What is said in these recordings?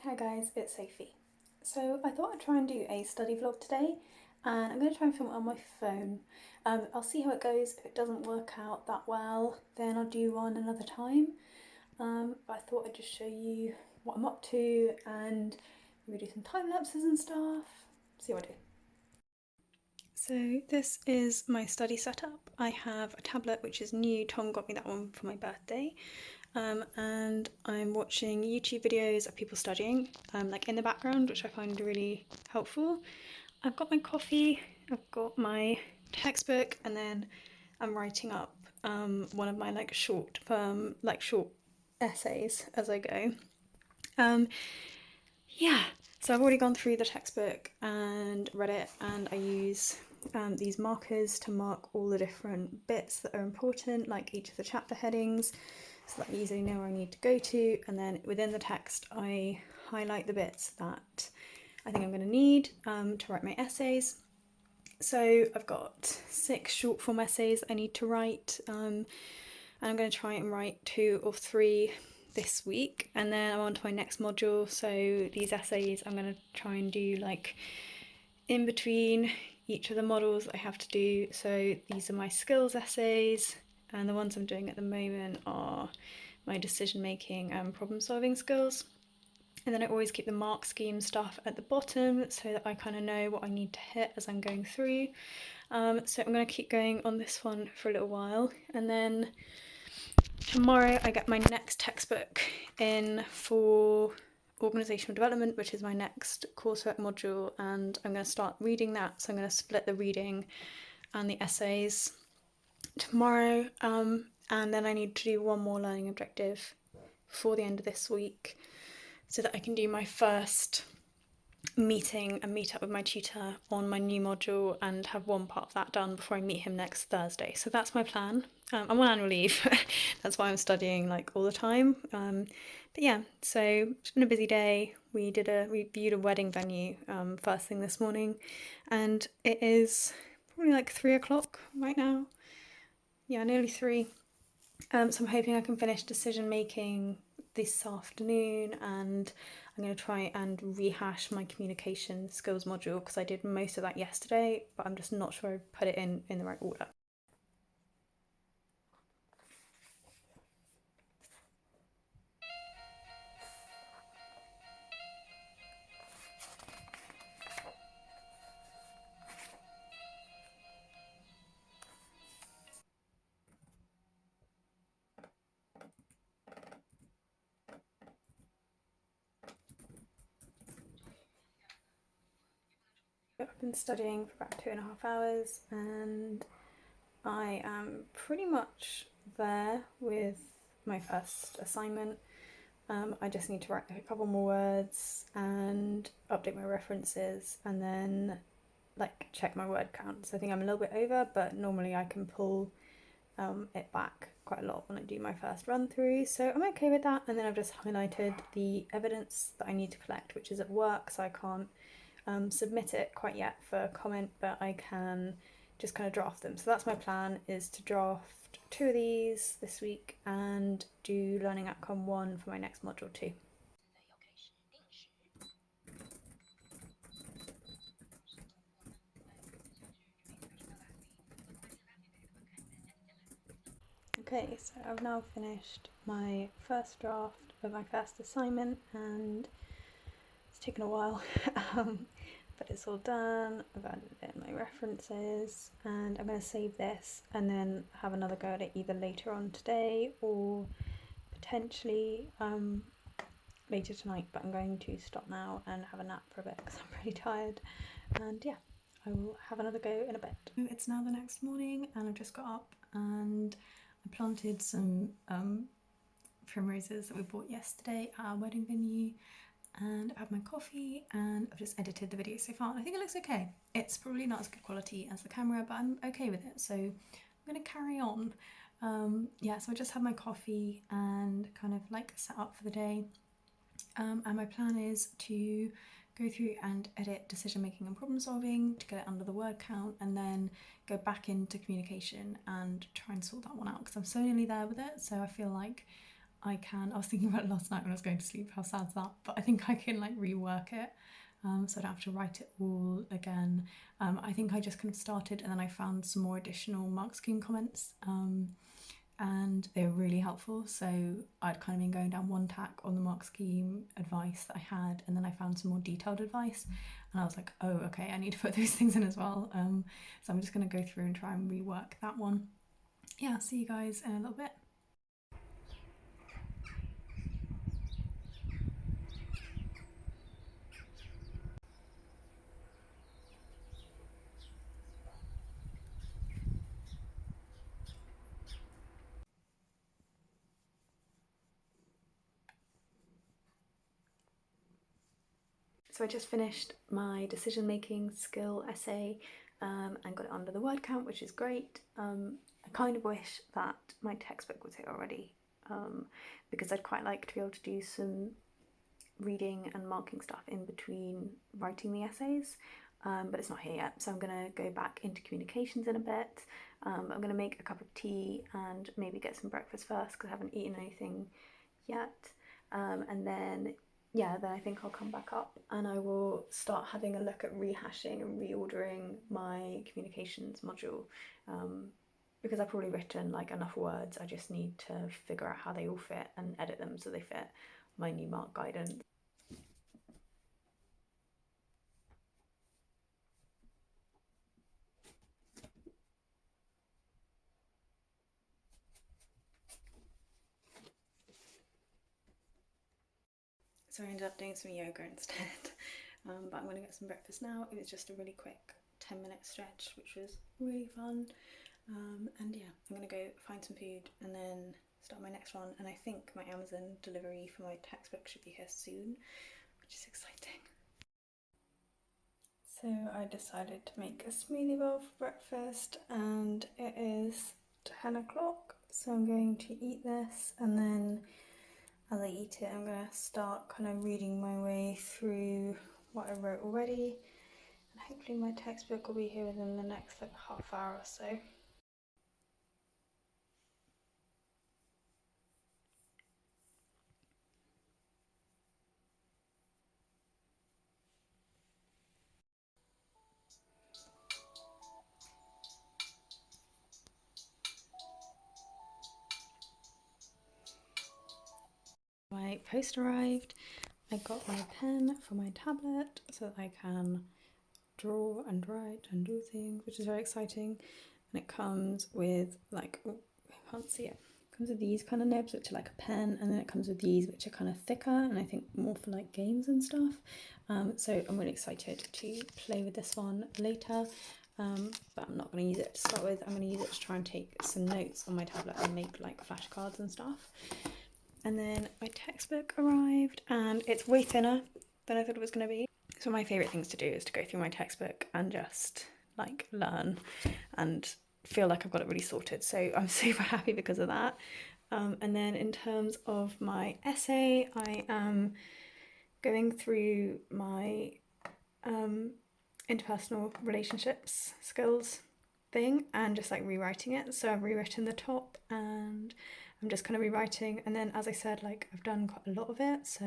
Hi guys, it's Sophie. So I thought I'd try and do a study vlog today, and I'm going to try and film it on my phone. I'll see how it goes. If it doesn't work out that well, then I'll do one another time. But I thought I'd just show you what I'm up to and maybe do some time lapses and stuff. See what I do. So this is my study setup. I have a tablet which is new. Tom got me that one for my birthday. And I'm watching YouTube videos of people studying, like in the background, which I find really helpful. I've got my coffee, I've got my textbook, and then I'm writing up one of my short essays as I go. Yeah, so I've already gone through the textbook and read it, and I use these markers to mark all the different bits that are important, like each of the chapter headings, so that I easily know where I need to go to. And then within the text, I highlight the bits that I think I'm going to need to write my essays. So I've got 6 short form essays I need to write, and I'm going to try and write 2 or 3 this week, and then I'm on to my next module. So these essays I'm going to try and do like in between each of the models I have to do. So these are my skills essays, and the ones I'm doing at the moment are my decision making and problem solving skills. And then I always keep the mark scheme stuff at the bottom so that I kind of know what I need to hit as I'm going through. So I'm going to keep going on this one for a little while, and then tomorrow I get my next textbook in for organisational development, which is my next coursework module, and I'm going to start reading that. So I'm going to split the reading and the essays tomorrow, and then I need to do one more learning objective before the end of this week so that I can do my first meeting and meet up with my tutor on my new module and have one part of that done before I meet him next Thursday. So that's my plan. I'm on annual leave. That's why I'm studying all the time. But yeah, so it's been a busy day. We viewed a wedding venue first thing this morning, and it is probably 3 o'clock right now. Yeah, nearly 3. So I'm hoping I can finish decision making this afternoon, and I'm going to try and rehash my communication skills module because I did most of that yesterday, but I'm just not sure I put it in the right order. I've been studying for about 2.5 hours, and I am pretty much there with my first assignment. I just need to write a couple more words and update my references, and then check my word count. So I think I'm a little bit over, but normally I can pull it back quite a lot when I do my first run through, so I'm okay with that. And then I've just highlighted the evidence that I need to collect, which is at work, so I can't submit it quite yet for comment, but I can just kind of draft them. So that's my plan, is to draft 2 of these this week and do learning outcome 1 for my next module 2. Okay, so I've now finished my first draft of my first assignment, and it's taken a while, but it's all done. I've added in my references, and I'm going to save this and then have another go at it either later on today or potentially later tonight. But I'm going to stop now and have a nap for a bit because I'm really tired, and yeah, I will have another go in a bit. It's now the next morning, and I've just got up and I planted some primroses that we bought yesterday at our wedding venue, and I've had my coffee, and I've just edited the video so far, and I think it looks okay. It's probably not as good quality as the camera, but I'm okay with it, so I'm going to carry on. Yeah, so I just had my coffee and kind of set up for the day, and my plan is to go through and edit decision making and problem solving to get it under the word count, and then go back into communication and try and sort that one out because I'm so nearly there with it. So I feel like I was thinking about it last night when I was going to sleep, how sad's that, but I think I can like rework it, so I don't have to write it all again. I think I just kind of started and then I found some more additional mark scheme comments, and they were really helpful. So I'd kind of been going down one tack on the mark scheme advice that I had, and then I found some more detailed advice, and I was like, oh, okay, I need to put those things in as well. So I'm just going to go through and try and rework that one. Yeah, see you guys in a little bit. So I just finished my decision making skill essay and got it under the word count, which is great. I kind of wish that my textbook was here already, because I'd quite like to be able to do some reading and marking stuff in between writing the essays, but it's not here yet. So I'm going to go back into communications in a bit. I'm going to make a cup of tea and maybe get some breakfast first because I haven't eaten anything yet. And then I think I'll come back up and I will start having a look at rehashing and reordering my communications module, because I've probably written like enough words. I just need to figure out how they all fit and edit them so they fit my new mark guidance. So I ended up doing some yoga instead, but I'm going to get some breakfast now. It was just a really quick 10-minute stretch, which was really fun. And yeah, I'm going to go find some food and then start my next one. And I think my Amazon delivery for my textbook should be here soon, which is exciting. So I decided to make a smoothie bowl for breakfast, and it is 10 o'clock. So I'm going to eat this, and then as I eat it, I'm going to start kind of reading my way through what I wrote already, and hopefully my textbook will be here within the next like half hour or so. My post arrived. I got my pen for my tablet so that I can draw and write and do things, which is very exciting. And it comes with like, oh, I can't see it. It comes with these kind of nibs, which are like a pen, and then it comes with these, which are kind of thicker, and I think more for like games and stuff. So I'm really excited to play with this one later. But I'm not going to use it to start with. I'm going to use it to try and take some notes on my tablet and make like flashcards and stuff. And then my textbook arrived, and it's way thinner than I thought it was going to be. So my favourite things to do is to go through my textbook and just like learn and feel like I've got it really sorted. So I'm super happy because of that. And then in terms of my essay, I am going through my interpersonal relationships skills thing and just like rewriting it. So I've rewritten the top and I'm just kind of rewriting, and then as I said, like I've done quite a lot of it, so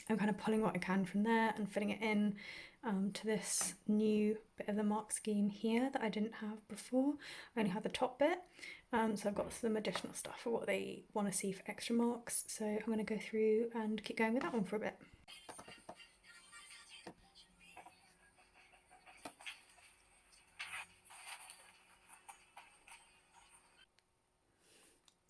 I'm kind of pulling what I can from there and fitting it in to this new bit of the mark scheme here that I didn't have before. I only had the top bit, so I've got some additional stuff for what they want to see for extra marks, so I'm going to go through and keep going with that one for a bit.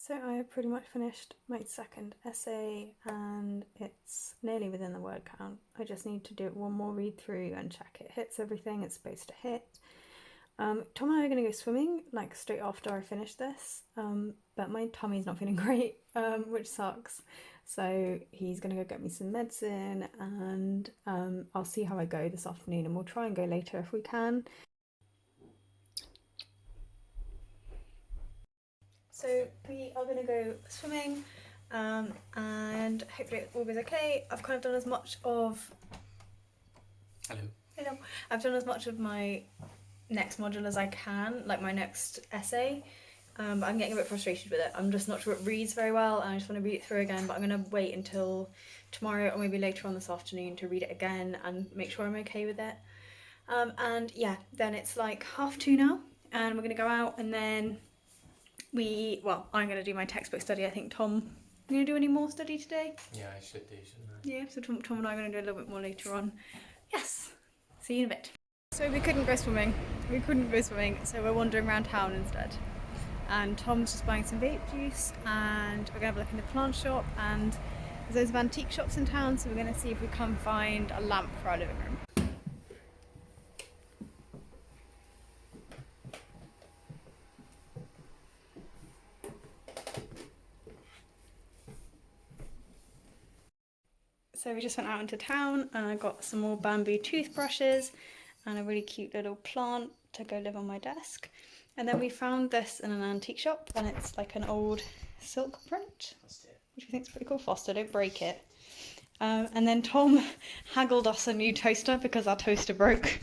So I have pretty much finished my second essay and it's nearly within the word count. I just need to do one more read through and check it hits everything it's supposed to hit. Tom and I are going to go swimming like straight after I finish this, but my tummy's not feeling great, which sucks. So he's going to go get me some medicine, and I'll see how I go this afternoon, and we'll try and go later if we can. So we are going to go swimming, and hopefully it all goes okay. I've kind of done as much of... Hello. I've done as much of my next module as I can, like my next essay, but I'm getting a bit frustrated with it. I'm just not sure it reads very well, and I just want to read it through again, but I'm going to wait until tomorrow or maybe later on this afternoon to read it again and make sure I'm okay with it. And yeah, then it's like 2:30 now, and we're going to go out, and then I'm going to do my textbook study. I think Tom, are you going to do any more study today? Yeah, I should do, shouldn't I? Yeah, so Tom and I are going to do a little bit more later on. Yes, see you in a bit. So we couldn't go swimming, so we're wandering around town instead. And Tom's just buying some vape juice, and we're going to have a look in the plant shop, and there's loads of antique shops in town, so we're going to see if we can find a lamp for our living room. So we just went out into town, and I got some more bamboo toothbrushes and a really cute little plant to go live on my desk. And then we found this in an antique shop, and it's like an old silk print, which I think is pretty cool. Foster, don't break it. And then Tom haggled us a new toaster because our toaster broke.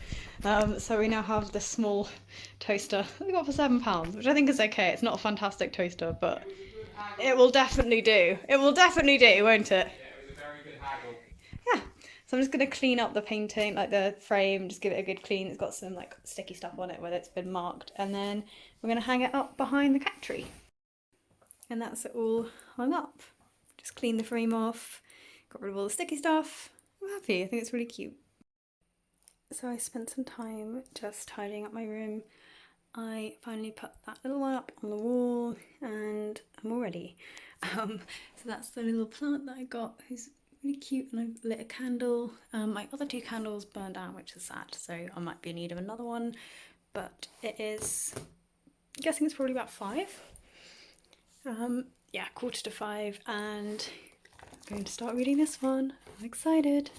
So we now have this small toaster that we got for £7, which I think is okay. It's not a fantastic toaster, but it will definitely do. It will definitely do, won't it? Yeah, so I'm just going to clean up the painting, like the frame, just give it a good clean. It's got some like sticky stuff on it where it's been marked, and then we're going to hang it up behind the cat tree. And that's it all hung up. Just clean the frame off, got rid of all the sticky stuff. I'm happy, I think it's really cute. So I spent some time just tidying up my room. I finally put that little one up on the wall, and I'm all ready. So that's the little plant that I got, who's really cute, and I've lit a candle. My other 2 candles burned out, which is sad, so I might be in need of another one, but it is, I'm guessing it's probably about 5. Yeah, 4:45, and I'm going to start reading this one. I'm excited.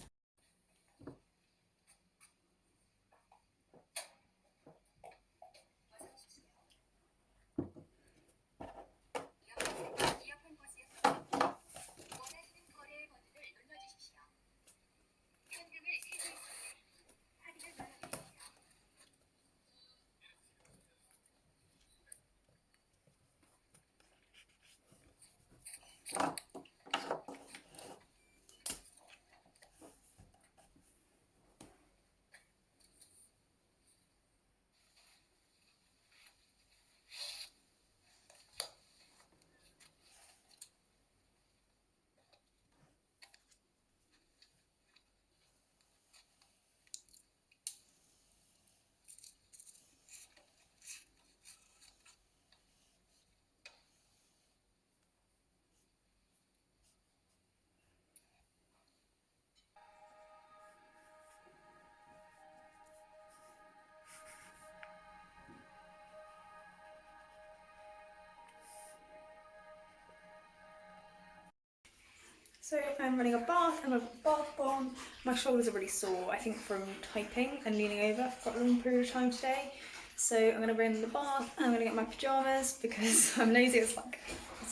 So I'm running a bath, and I've got a bath bomb. My shoulders are really sore, I think from typing and leaning over for quite a long period of time today. So I'm going to run the bath, and I'm going to get my pyjamas because I'm lazy. It's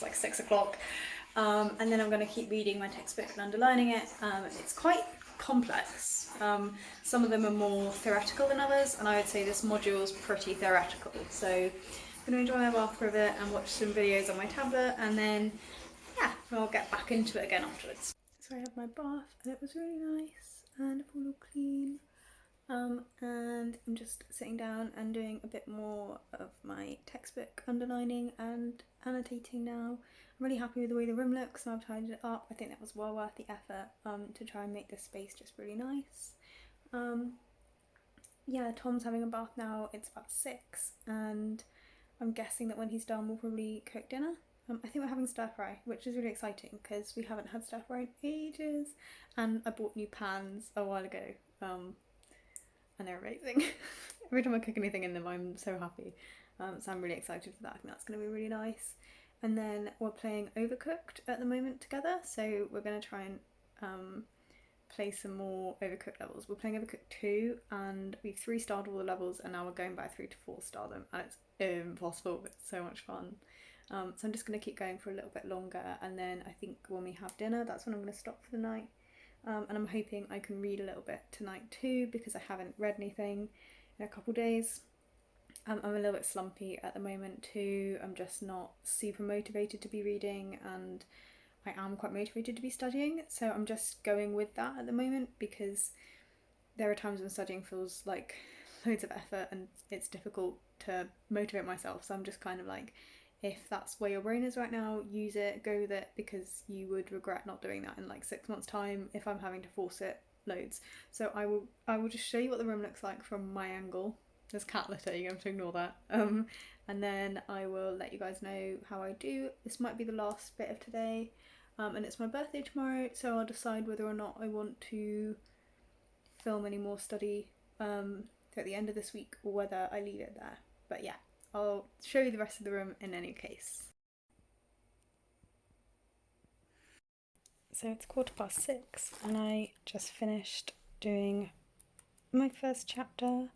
like 6 o'clock. And then I'm going to keep reading my textbook and underlining it. It's quite complex. Some of them are more theoretical than others, and I would say this module is pretty theoretical. So I'm going to enjoy my bath for a bit and watch some videos on my tablet, and then yeah, I'll get back into it again afterwards. So I had my bath, and it was really nice and all clean. And I'm just sitting down and doing a bit more of my textbook underlining and annotating now. I'm really happy with the way the room looks, and I've tidied it up. I think that was well worth the effort to try and make this space just really nice. Yeah, Tom's having a bath now. It's about 6, and I'm guessing that when he's done we'll probably cook dinner. I think we're having stir fry, which is really exciting because we haven't had stir fry in ages, and I bought new pans a while ago, and they're amazing. Every time I cook anything in them I'm so happy, so I'm really excited for that. I think that's going to be really nice. And then we're playing Overcooked at the moment together, so we're going to try and play some more Overcooked levels. We're playing Overcooked 2, and we've 3-starred all the levels, and now we're going back 3 to 4-star them, and it's impossible, but it's so much fun. So I'm just going to keep going for a little bit longer, and then I think when we have dinner, that's when I'm going to stop for the night. And I'm hoping I can read a little bit tonight too, because I haven't read anything in a couple days. I'm a little bit slumpy at the moment too. I'm just not super motivated to be reading, and I am quite motivated to be studying, so I'm just going with that at the moment because there are times when studying feels like loads of effort and it's difficult to motivate myself. So I'm just kind of like, if that's where your brain is right now, use it, go with it, because you would regret not doing that in like 6 months' time if I'm having to force it loads. So I will just show you what the room looks like from my angle. There's cat litter, you have to ignore that. And then I will let you guys know how I do. This might be the last bit of today. And it's my birthday tomorrow, so I'll decide whether or not I want to film any more study at the end of this week or whether I leave it there. But yeah, I'll show you the rest of the room in any case. So it's 6:15 and I just finished doing my first chapter.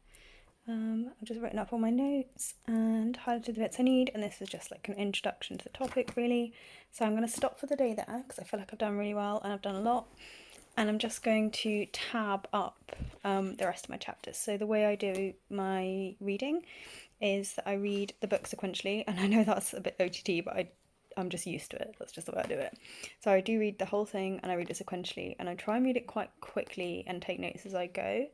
I've just written up all my notes and highlighted the bits I need, and this is just like an introduction to the topic really. So I'm going to stop for the day there because I feel like I've done really well and I've done a lot. And I'm just going to tab up the rest of my chapters. So the way I do my reading is that I read the book sequentially, and I know that's a bit OTT, but I'm just used to it. That's just the way I do it. So I do read the whole thing and I read it sequentially, and I try and read it quite quickly and take notes as I go.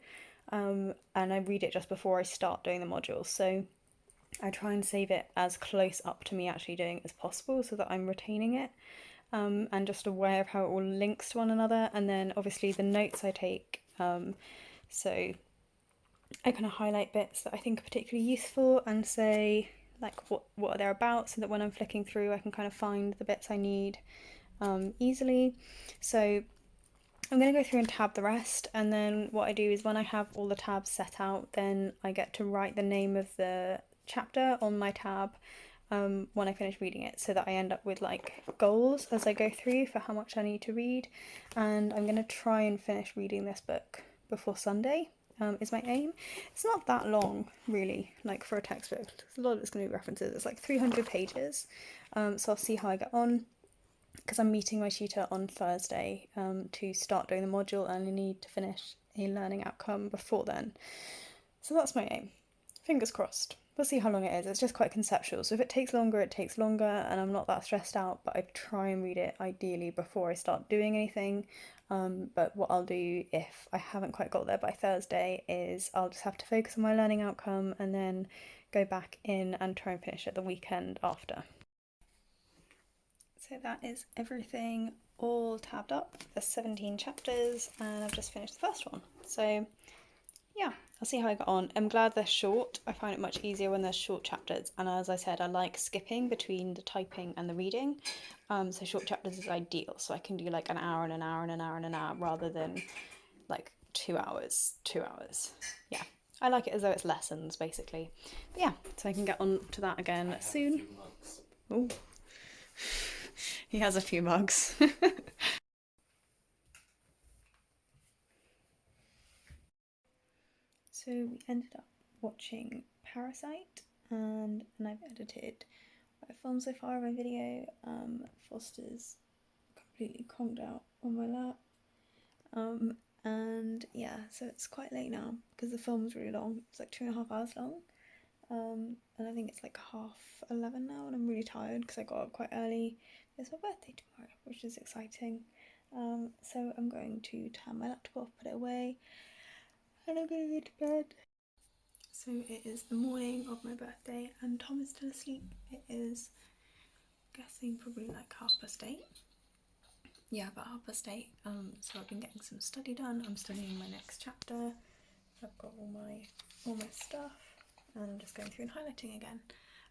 And I read it just before I start doing the modules. So I try and save it as close up to me actually doing it as possible so that I'm retaining it. And just aware of how it all links to one another, and then obviously the notes I take, so I kind of highlight bits that I think are particularly useful and say like what they're about, so that when I'm flicking through I can kind of find the bits I need easily. So I'm going to go through and tab the rest, and then what I do is when I have all the tabs set out, then I get to write the name of the chapter on my tab when I finish reading it, so that I end up with like goals as I go through for how much I need to read. And I'm going to try and finish reading this book before Sunday, is my aim. It's not that long really, like for a textbook. A lot of it's going to be references. It's like 300 pages, so I'll see how I get on, because I'm meeting my tutor on Thursday to start doing the module, and I need to finish a learning outcome before then. So that's my aim. Fingers crossed. We'll see how long it is. It's just quite conceptual, so if it takes longer, it takes longer, and I'm not that stressed out, but I try and read it ideally before I start doing anything. But what I'll do if I haven't quite got there by Thursday is I'll just have to focus on my learning outcome and then go back in and try and finish it the weekend after. So that is everything all tabbed up. There's 17 chapters and I've just finished the first one. So yeah, I'll see how I got on. I'm glad they're short. I find it much easier when there's short chapters, and as I said, I like skipping between the typing and the reading. So short chapters is ideal, so I can do like an hour and an hour and an hour and an hour rather than like 2 hours. Yeah, I like it as though it's lessons basically. But yeah, so I can get on to that again soon. Oh, he has a few mugs. So we ended up watching Parasite, and I've edited what I've filmed so far of my video. Foster's completely conked out on my lap. And yeah, so it's quite late now because the film was really long. It's like 2.5 hours long. And I think it's like 11:30 now, and I'm really tired because I got up quite early. It's my birthday tomorrow, which is exciting. So I'm going to turn my laptop off, put it away, and I'm going to go to bed. So it is the morning of my birthday and Tom is still asleep. It is, I'm guessing, probably like 8:30. Yeah, about 8:30. So I've been getting some study done. I'm studying my next chapter. I've got all my stuff, and I'm just going through and highlighting again.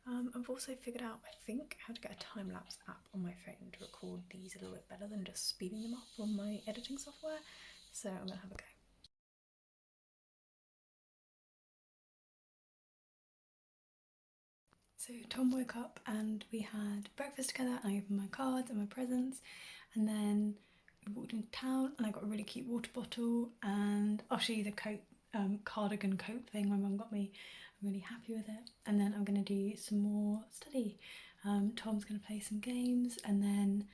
I've also figured out, I think, how to get a time-lapse app on my phone to record these a little bit better than just speeding them up on my editing software. So I'm gonna have a go. So Tom woke up and we had breakfast together, and I opened my cards and my presents, and then we walked into town and I got a really cute water bottle, and I'll show you the coat, cardigan coat thing my mum got me. I'm really happy with it. And then I'm going to do some more study. Tom's going to play some games, and then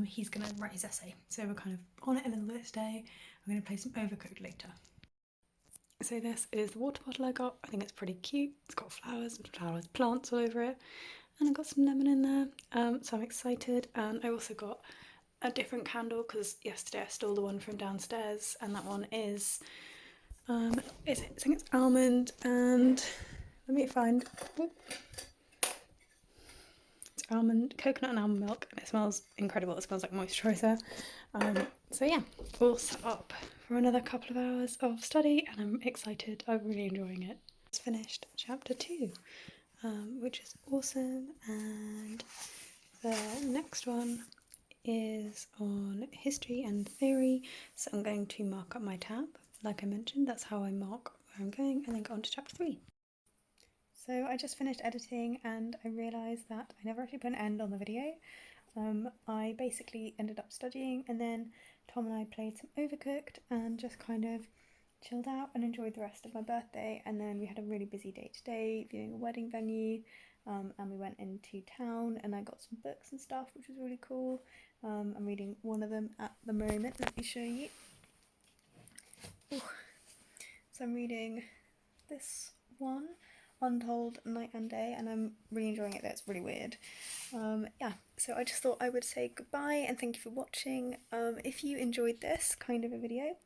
he's going to write his essay. So we're kind of on it a little bit today. I'm going to play some Overcooked later. So this is the water bottle I got. I think it's pretty cute. It's got flowers, plants all over it, and I've got some lemon in there. So I'm excited. And I also got a different candle because yesterday I stole the one from downstairs, and that one is I think it's almond, and let me find. It's almond, coconut and almond milk, and it smells incredible. It smells like moisturiser. So yeah, all set up for another couple of hours of study, and I'm excited. I'm really enjoying it. Just finished chapter 2, which is awesome, and the next one is on history and theory, so I'm going to mark up my tab. Like I mentioned, that's how I mark where I'm going, and then go on to chapter 3. So I just finished editing and I realised that I never actually put an end on the video. I basically ended up studying, and then Tom and I played some Overcooked and just kind of chilled out and enjoyed the rest of my birthday. And then we had a really busy day today, viewing a wedding venue, and we went into town and I got some books and stuff, which was really cool. I'm reading one of them at the moment. Let me show you. Ooh. So I'm reading this one, Untold Night and Day, and I'm really enjoying it. That's really weird. Yeah, so I just thought I would say goodbye and thank you for watching. If you enjoyed this kind of a video,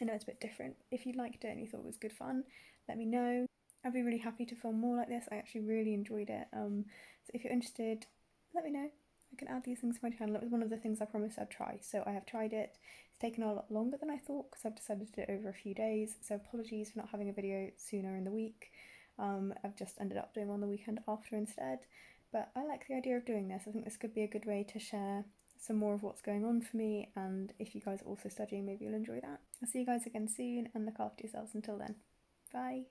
I know it's a bit different. If you liked it and you thought it was good fun, let me know. I'd be really happy to film more like this. I actually really enjoyed it. So if you're interested, let me know. I can add these things to my channel. It was one of the things I promised I'd try, so I have tried it. It's taken a lot longer than I thought because I've decided to do it over a few days, so apologies for not having a video sooner in the week. I've just ended up doing one the weekend after instead, but I like the idea of doing this. I think this could be a good way to share some more of what's going on for me, and if you guys are also studying, maybe you'll enjoy that. I'll see you guys again soon, and look after yourselves until then. Bye!